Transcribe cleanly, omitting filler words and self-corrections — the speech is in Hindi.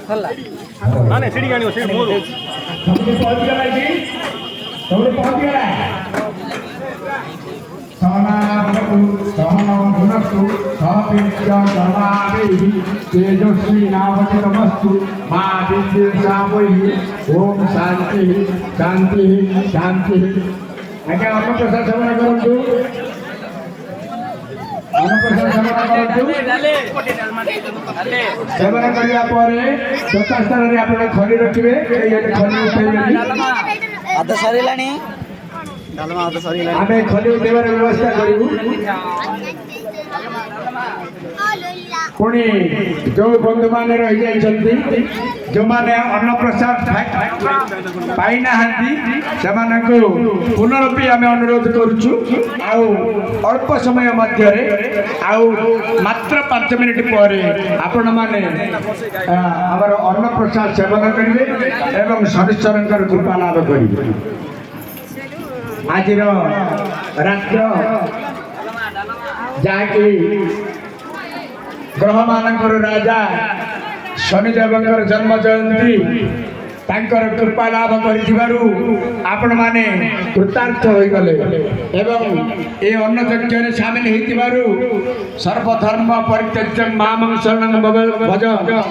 ନାଇଁ ସେଠି ଆଣିବ ସେଠି ମୋର सबने पहुंच गया जी सबने पहुंच गया सहनावतु सहनौभुनस्तु सहवीर्यं करवावहै तेजस्वी नावधीतमस्तु मा विद्विषावहै ओम शांति शांति शांति आज्ञा Annaprasad seven करन्तु Annaprasad seven करन्तु seven करिया परे यथास्थान रे आपण खली रखिबे एई खली उठेबेनी आधा सरिलानी डालमा आधा सरिलानी आमे खली उठेबार व्यवस्था करिबु पुणी जो बंधु माने रही जाइछन्ती जो माने अन्न प्रसाद पाई नाहंती सेमानकु पुनरपि आमे अनुरोध करूछु आउ अल्प समय मध्य रे आउ मात्र 5 मिनिट परे आपण माने हमर अन्न प्रसाद सेवन करिवे एवं शनिश्चरंकर कृपा लाभ करिवे आजिर रात्र जाकी ग्रह मानकर राजा शनिदेवंकर जन्म जयंती तांकर कृपा लाभ करिथिबारु आपण माने कृतार्थ होई गले एवं ए अन्न यज्ञ रे शामिल हेतिबारु सर्वधर्म परित्यज्य मामं शरणं भज